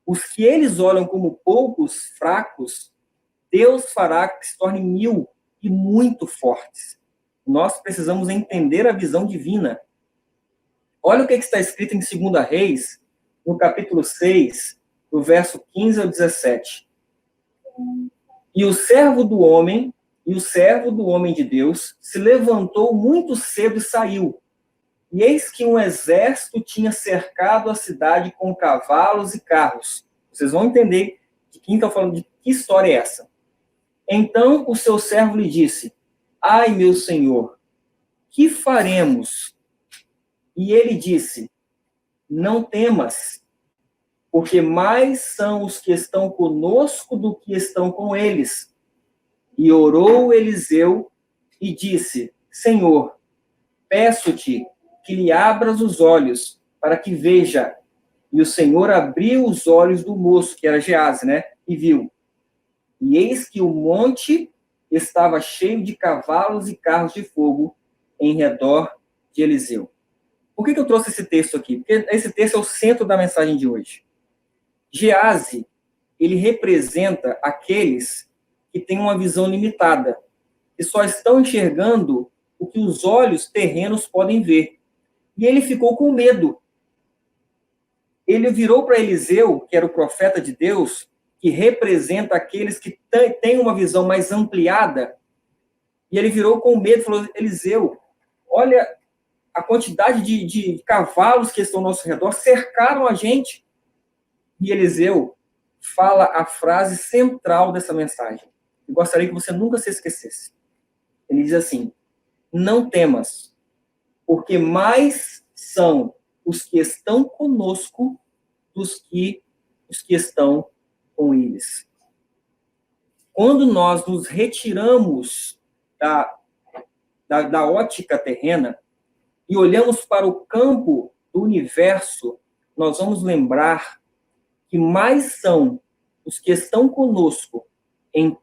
Os que eles olham como poucos, fracos, Deus fará que se tornem 1000 e muito fortes. Nós precisamos entender a visão divina. Olha o que está escrito em 2 Reis, no capítulo 6, do verso 15 ao 17. E o servo do homem de Deus se levantou muito cedo e saiu. E eis que um exército tinha cercado a cidade com cavalos e carros. Vocês vão entender de quem está falando, de que história é essa. Então o seu servo lhe disse: ai, meu senhor, que faremos? E ele disse: não temas, porque mais são os que estão conosco do que estão com eles. E orou Eliseu e disse: Senhor, peço-te que lhe abras os olhos, para que veja. E o Senhor abriu os olhos do moço, que era Geazi, né? E viu. E eis que o monte estava cheio de cavalos e carros de fogo em redor de Eliseu. Por que eu trouxe esse texto aqui? Porque esse texto é o centro da mensagem de hoje. Geazi, ele representa aqueles que têm uma visão limitada, que só estão enxergando o que os olhos terrenos podem ver. E ele ficou com medo. Ele virou para Eliseu, que era o profeta de Deus, que representa aqueles que têm uma visão mais ampliada, e ele virou com medo e falou: Eliseu, olha a quantidade de cavalos que estão ao nosso redor, cercaram a gente. E Eliseu fala a frase central dessa mensagem. Eu gostaria que você nunca se esquecesse. Ele diz assim: não temas, porque mais são os que estão conosco dos que os que estão com eles. Quando nós nos retiramos da ótica terrena e olhamos para o campo do universo, nós vamos lembrar que mais são os que estão conosco em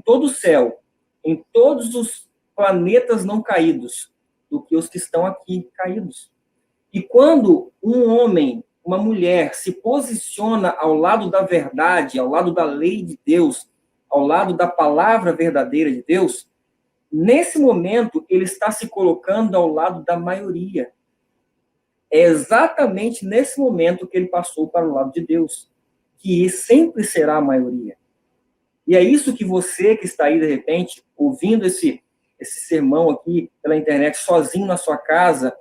todo o céu, em todos os planetas não caídos, do que os que estão aqui caídos. E quando um homem, uma mulher, se posiciona ao lado da verdade, ao lado da lei de Deus, ao lado da palavra verdadeira de Deus, nesse momento ele está se colocando ao lado da maioria. É exatamente nesse momento que ele passou para o lado de Deus, que sempre será a maioria. E é isso que você que está aí, de repente, ouvindo esse sermão aqui pela internet, sozinho na sua casa,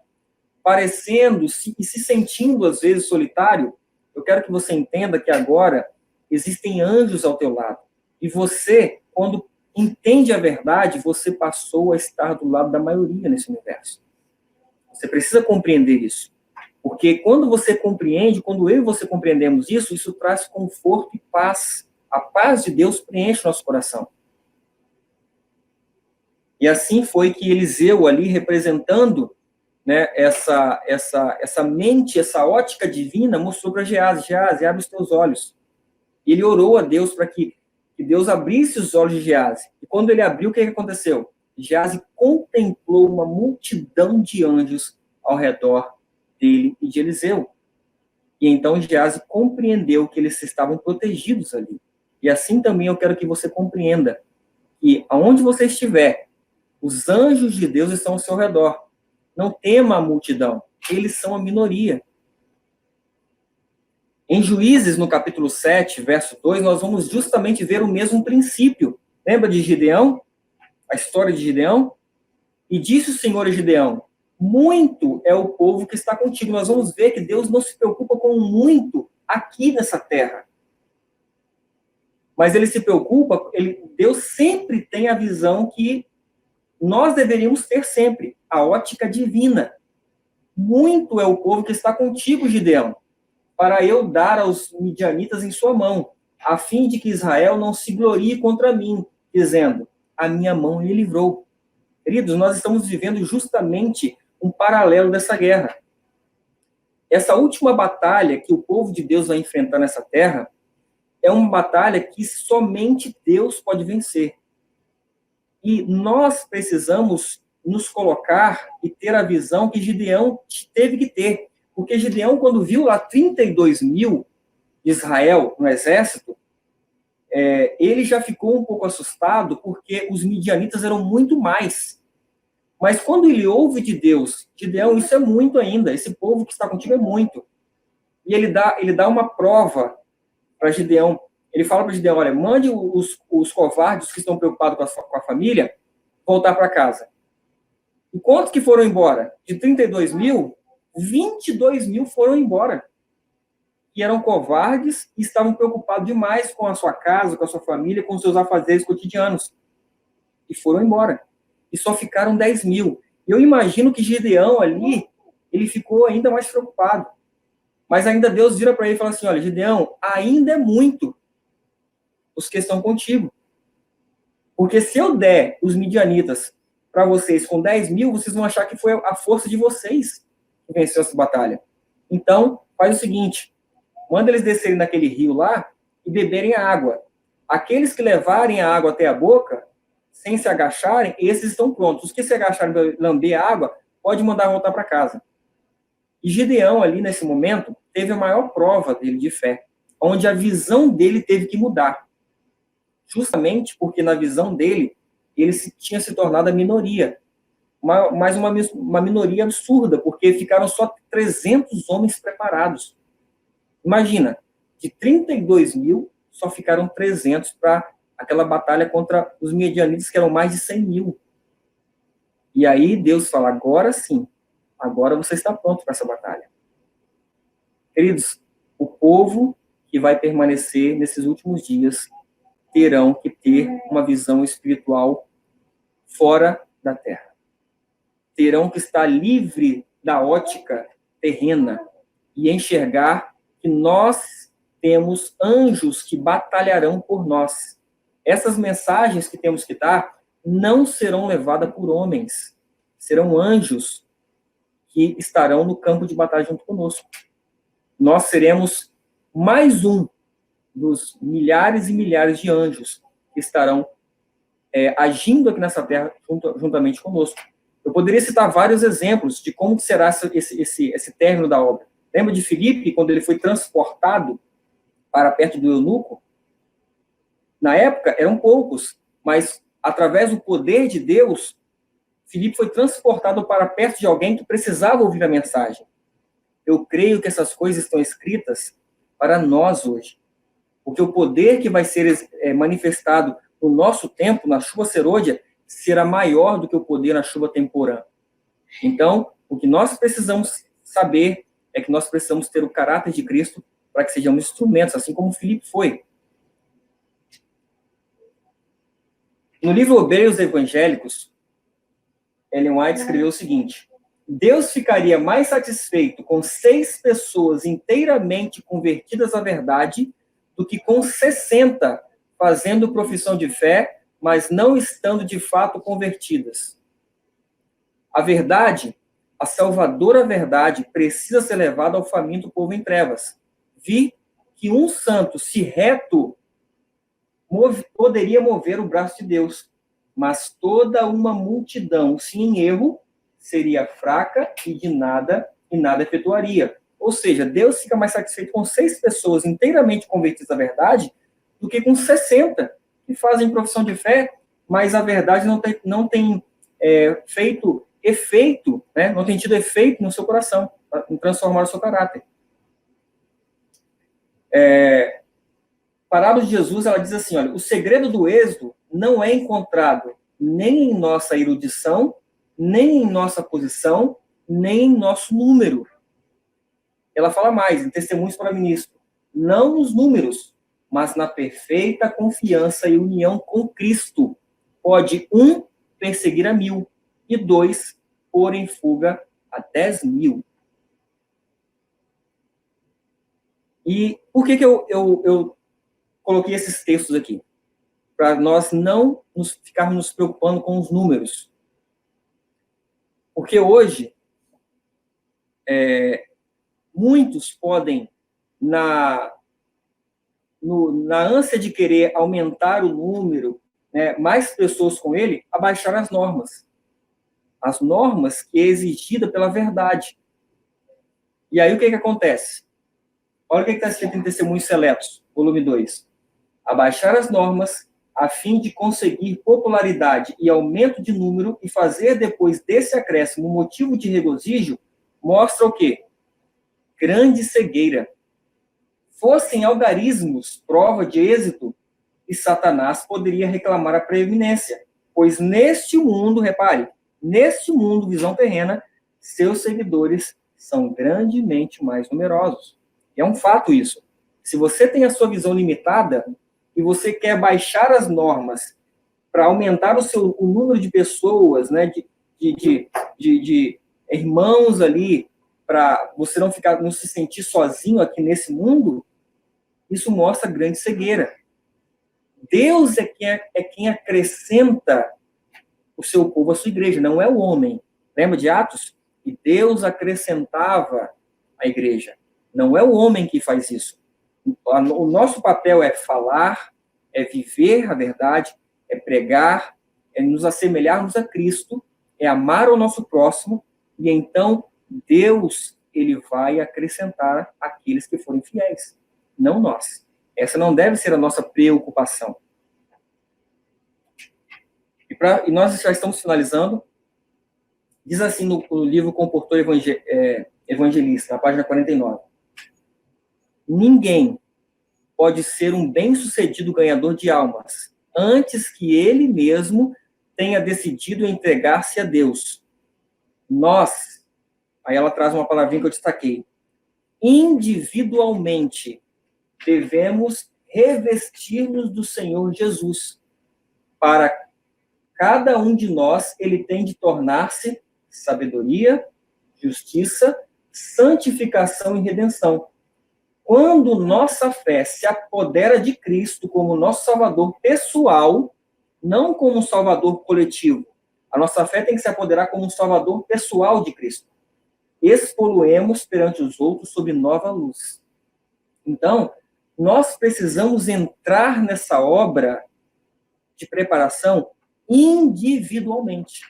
parecendo-se e se sentindo, às vezes, solitário, eu quero que você entenda que agora existem anjos ao teu lado. E você, quando entende a verdade, você passou a estar do lado da maioria nesse universo. Você precisa compreender isso. Porque quando você compreende, quando eu e você compreendemos isso, isso traz conforto e paz. A paz de Deus preenche nosso coração. E assim foi que Eliseu, ali representando, né, essa mente, essa ótica divina, mostrou para Geazi: Geazi, abre os teus olhos. E ele orou a Deus para que Deus abrisse os olhos de Geazi. E quando ele abriu, o que aconteceu? Geazi contemplou uma multidão de anjos ao redor dele e de Eliseu. E então Geazi compreendeu que eles estavam protegidos ali. E assim também eu quero que você compreenda que aonde você estiver, os anjos de Deus estão ao seu redor. Não tema a multidão, eles são a minoria. Em Juízes, no capítulo 7, verso 2, nós vamos justamente ver o mesmo princípio. Lembra de Gideão? A história de Gideão? E disse o Senhor a Gideão: muito é o povo que está contigo. Nós vamos ver que Deus não se preocupa com muito aqui nessa terra. Mas ele se preocupa, Deus sempre tem a visão que nós deveríamos ter sempre, a ótica divina. Muito é o povo que está contigo, Gideão, para eu dar aos midianitas em sua mão, a fim de que Israel não se glorie contra mim, dizendo: a minha mão me livrou. Queridos, nós estamos vivendo justamente um paralelo dessa guerra. Essa última batalha que o povo de Deus vai enfrentar nessa terra é uma batalha que somente Deus pode vencer. E nós precisamos nos colocar e ter a visão que Gideão teve que ter. Porque Gideão, quando viu lá 32 mil de Israel no exército, ele já ficou um pouco assustado, porque os midianitas eram muito mais. Mas quando ele ouve de Deus: Gideão, isso é muito ainda, esse povo que está contigo é muito. E ele dá uma prova para Gideão. Ele fala para Gideão: olha, mande os covardes que estão preocupados com a família voltar para casa. E quantos que foram embora? De 32 mil, 22 mil foram embora. Que eram covardes e estavam preocupados demais com a sua casa, com a sua família, com os seus afazeres cotidianos. E foram embora. E só ficaram 10 mil. Eu imagino que Gideão ali, ele ficou ainda mais preocupado. Mas ainda Deus vira para ele e fala assim: olha, Gideão, ainda é muito os que estão contigo. Porque se eu der os midianitas para vocês com 10 mil, vocês vão achar que foi a força de vocês que venceu essa batalha. Então, faz o seguinte: manda eles descerem naquele rio lá e beberem a água. Aqueles que levarem a água até a boca, sem se agacharem, esses estão prontos. Os que se agacharem para lamber a água, pode mandar voltar para casa. E Gideão, ali nesse momento, teve a maior prova dele de fé, onde a visão dele teve que mudar. Justamente porque na visão dele, ele tinha se tornado a minoria. Mas uma minoria absurda, porque ficaram só 300 homens preparados. Imagina, de 32 mil, só ficaram 300 para aquela batalha contra os midianitas, que eram mais de 100 mil. E aí Deus fala: agora sim, agora você está pronto para essa batalha. Queridos, o povo que vai permanecer nesses últimos dias terão que ter uma visão espiritual fora da terra. Terão que estar livre da ótica terrena e enxergar que nós temos anjos que batalharão por nós. Essas mensagens que temos que dar não serão levadas por homens. Serão anjos que estarão no campo de batalha junto conosco. Nós seremos mais um dos milhares e milhares de anjos que estarão agindo aqui nessa terra juntamente conosco. Eu poderia citar vários exemplos de como será esse término da obra. Lembra de Filipe, quando ele foi transportado para perto do eunuco? Na época, eram poucos, mas através do poder de Deus, Filipe foi transportado para perto de alguém que precisava ouvir a mensagem. Eu creio que essas coisas estão escritas para nós hoje. Porque o poder que vai ser manifestado no nosso tempo, na chuva serôdia, será maior do que o poder na chuva temporã. Então, o que nós precisamos saber é que nós precisamos ter o caráter de Cristo para que sejamos instrumentos, assim como Filipe foi. No livro Obreiros Evangélicos, Ellen White escreveu o seguinte: Deus ficaria mais satisfeito com 6 pessoas inteiramente convertidas à verdade do que com 60 fazendo profissão de fé, mas não estando de fato convertidas. A verdade, a salvadora verdade, precisa ser levada ao faminto povo em trevas. Vi que um santo, se reto, poderia mover o braço de Deus, mas toda uma multidão, se em erro, seria fraca e nada efetuaria. Ou seja, Deus fica mais satisfeito com 6 pessoas inteiramente convertidas à verdade do que com 60 que fazem profissão de fé, mas a verdade não tem feito efeito, né? Não tem tido efeito no seu coração, em transformar o seu caráter. Parábola de Jesus, ela diz assim: olha, o segredo do êxodo não é encontrado nem em nossa erudição, nem em nossa posição, nem em nosso número. Ela fala mais, em Testemunhos para Ministro, não nos números, mas na perfeita confiança e união com Cristo. Pode 1 perseguir a 1000 e 2 pôr em fuga a 10.000. E por que eu coloquei esses textos aqui? para nós não ficarmos nos preocupando com os números. Porque hoje, muitos podem, na ânsia de querer aumentar o número, né, mais pessoas com ele, abaixar as normas. As normas que é exigida pela verdade. E aí o que acontece? Olha o que está escrito em Testemunhos Seletos, volume 2. Abaixar as normas a fim de conseguir popularidade e aumento de número e fazer depois desse acréscimo motivo de regozijo, mostra o quê? Grande cegueira. Fossem algarismos prova de êxito, e Satanás poderia reclamar a preeminência, pois neste mundo, repare, neste mundo, visão terrena, seus seguidores são grandemente mais numerosos. É um fato isso. Se você tem a sua visão limitada e você quer baixar as normas para aumentar o número de pessoas, né, de irmãos ali, para você não se sentir sozinho aqui nesse mundo, isso mostra grande cegueira. Deus é quem acrescenta o seu povo, a sua igreja, não é o homem. Lembra de Atos? E Deus acrescentava a igreja. Não é o homem que faz isso. O nosso papel é falar, é viver a verdade, é pregar, é nos assemelharmos a Cristo, é amar o nosso próximo, e então Deus, ele vai acrescentar aqueles que forem fiéis, não nós. Essa não deve ser a nossa preocupação. E nós já estamos finalizando. Diz assim no livro Comportor Evangelista, na página 49. Ninguém pode ser um bem-sucedido ganhador de almas antes que ele mesmo tenha decidido entregar-se a Deus. Nós, aí ela traz uma palavrinha que eu destaquei, individualmente devemos revestir-nos do Senhor Jesus. Para cada um de nós, ele tem de tornar-se sabedoria, justiça, santificação e redenção. Quando nossa fé se apodera de Cristo como nosso Salvador pessoal, não como um Salvador coletivo, a nossa fé tem que se apoderar como um Salvador pessoal de Cristo. Expoluemos perante os outros sob nova luz. Então, nós precisamos entrar nessa obra de preparação individualmente.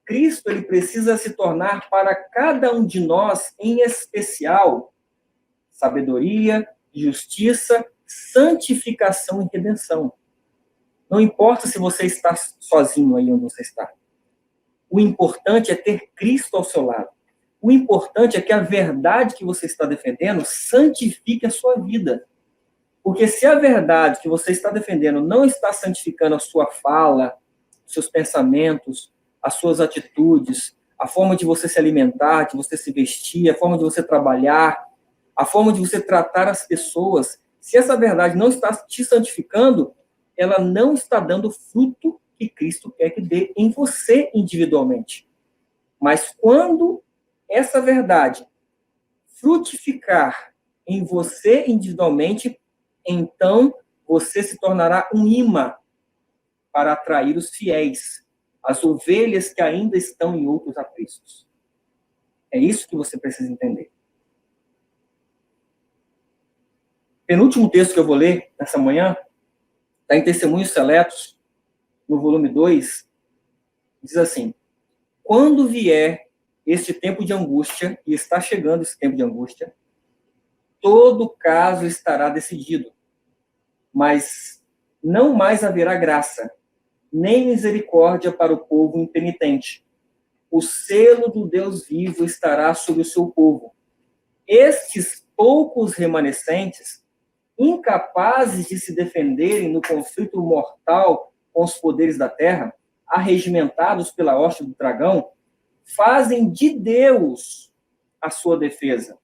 Cristo, ele precisa se tornar para cada um de nós, em especial, sabedoria, justiça, santificação e redenção. Não importa se você está sozinho aí onde você está. O importante é ter Cristo ao seu lado. O importante é que a verdade que você está defendendo santifique a sua vida. Porque se a verdade que você está defendendo não está santificando a sua fala, seus pensamentos, as suas atitudes, a forma de você se alimentar, de você se vestir, a forma de você trabalhar, a forma de você tratar as pessoas, se essa verdade não está te santificando, ela não está dando fruto que Cristo quer que dê em você individualmente. Mas quando essa verdade frutificar em você individualmente, então você se tornará um imã para atrair os fiéis, as ovelhas que ainda estão em outros apriscos. É isso que você precisa entender. Penúltimo texto que eu vou ler nessa manhã está em Testemunhos Seletos, no volume 2, diz assim: quando vier este tempo de angústia, e está chegando esse tempo de angústia, todo caso estará decidido, mas não mais haverá graça, nem misericórdia para o povo impenitente. O selo do Deus vivo estará sobre o seu povo. Estes poucos remanescentes, incapazes de se defenderem no conflito mortal com os poderes da terra, arregimentados pela hoste do dragão, fazem de Deus a sua defesa.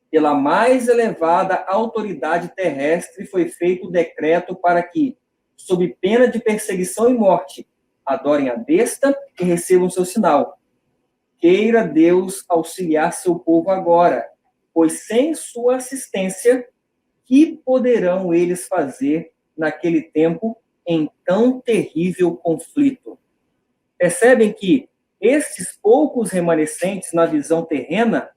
Pela mais elevada autoridade terrestre foi feito o decreto para que, sob pena de perseguição e morte, adorem a besta e recebam seu sinal. Queira Deus auxiliar seu povo agora, pois sem sua assistência, que poderão eles fazer naquele tempo em tão terrível conflito. Percebem que estes poucos remanescentes na visão terrena,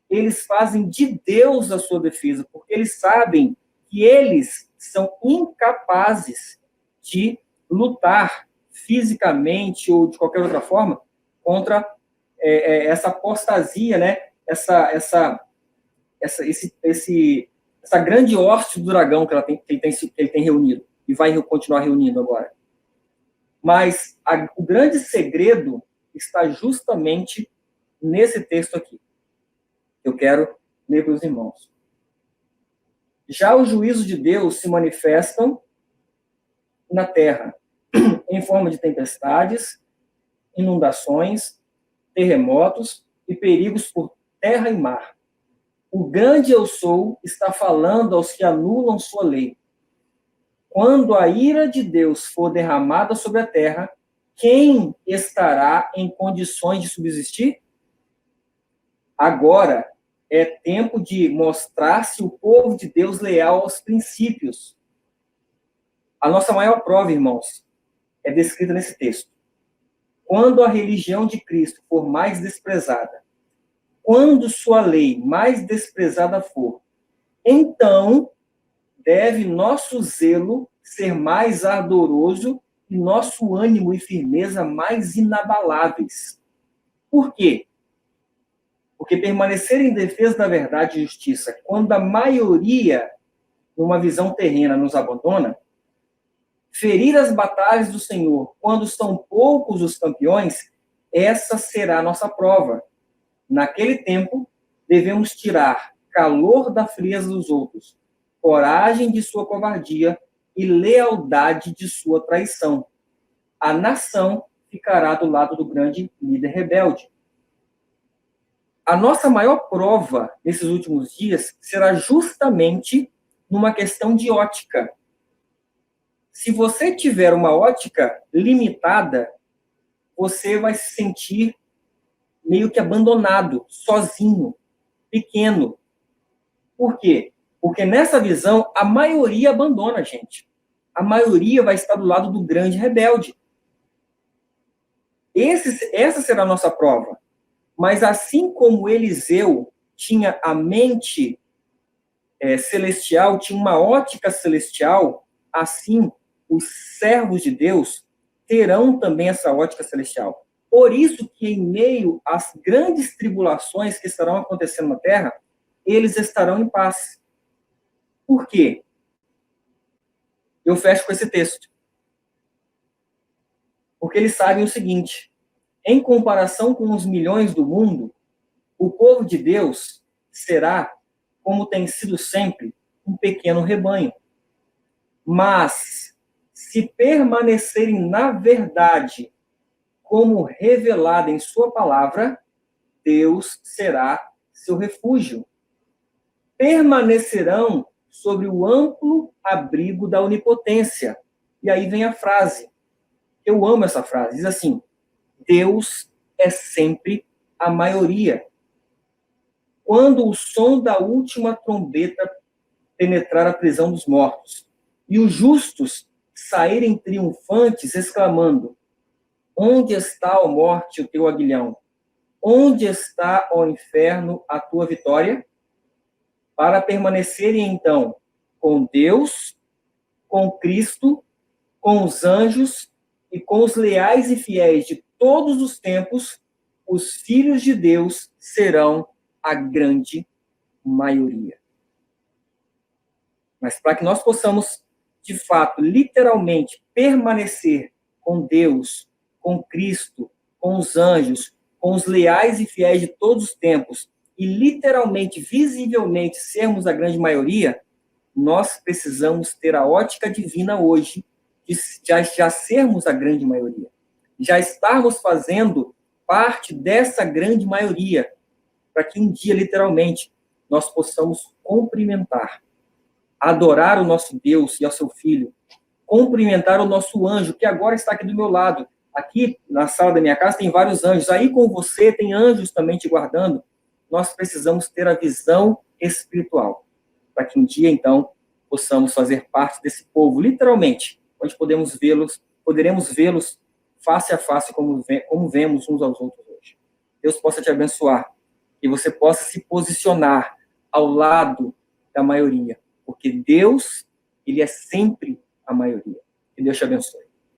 eles fazem de Deus a sua defesa, porque eles sabem que eles são incapazes de lutar fisicamente ou de qualquer outra forma contra essa apostasia, né? Essa grande hoste do dragão que ele tem reunido e vai continuar reunindo agora. Mas o grande segredo está justamente nesse texto aqui. Eu quero ler para os irmãos. Já os juízos de Deus se manifestam na terra, em forma de tempestades, inundações, terremotos e perigos por terra e mar. O grande eu sou está falando aos que anulam sua lei. Quando a ira de Deus for derramada sobre a terra, quem estará em condições de subsistir? Agora é tempo de mostrar-se o povo de Deus leal aos princípios. A nossa maior prova, irmãos, é descrita nesse texto. Quando a religião de Cristo for mais desprezada, quando sua lei mais desprezada for, então deve nosso zelo ser mais ardoroso e nosso ânimo e firmeza mais inabaláveis. Por quê? Porque permanecer em defesa da verdade e justiça, quando a maioria, numa visão terrena, nos abandona, ferir as batalhas do Senhor, quando são poucos os campeões, essa será a nossa prova. Naquele tempo, devemos tirar calor da frieza dos outros, coragem de sua covardia e lealdade de sua traição. A nação ficará do lado do grande líder rebelde. A nossa maior prova nesses últimos dias será justamente numa questão de ótica. Se você tiver uma ótica limitada, você vai se sentir meio que abandonado, sozinho, pequeno. Por quê? Porque nessa visão, a maioria abandona a gente. A maioria vai estar do lado do grande rebelde. Essa será a nossa prova. Mas assim como Eliseu tinha a mente celestial, tinha uma ótica celestial, assim os servos de Deus terão também essa ótica celestial. Por isso que em meio às grandes tribulações que estarão acontecendo na Terra, eles estarão em paz. Por quê? Eu fecho com esse texto. Porque eles sabem o seguinte: em comparação com os milhões do mundo, o povo de Deus será, como tem sido sempre, um pequeno rebanho. Mas, se permanecerem na verdade, como revelada em sua palavra, Deus será seu refúgio. Permanecerão sobre o amplo abrigo da onipotência. E aí vem a frase. Eu amo essa frase. Diz assim: Deus é sempre a maioria. Quando o som da última trombeta penetrar a prisão dos mortos e os justos saírem triunfantes, exclamando: onde está, ó morte, o teu aguilhão? Onde está, ó inferno, a tua vitória? Para permanecerem, então, com Deus, com Cristo, com os anjos e com os leais e fiéis de todos os tempos, os filhos de Deus serão a grande maioria. Mas para que nós possamos, de fato, literalmente, permanecer com Deus, com Cristo, com os anjos, com os leais e fiéis de todos os tempos, e literalmente, visivelmente, sermos a grande maioria, nós precisamos ter a ótica divina hoje de já sermos a grande maioria. Já estarmos fazendo parte dessa grande maioria, para que um dia, literalmente, nós possamos cumprimentar, adorar o nosso Deus e ao seu Filho, cumprimentar o nosso anjo, que agora está aqui do meu lado. Aqui, na sala da minha casa, tem vários anjos. Aí com você, tem anjos também te guardando. Nós precisamos ter a visão espiritual, para que um dia, então, possamos fazer parte desse povo, literalmente, onde poderemos vê-los face a face como vemos uns aos outros hoje. Deus possa te abençoar e você possa se posicionar ao lado da maioria, porque Deus, ele é sempre a maioria. Que Deus te abençoe.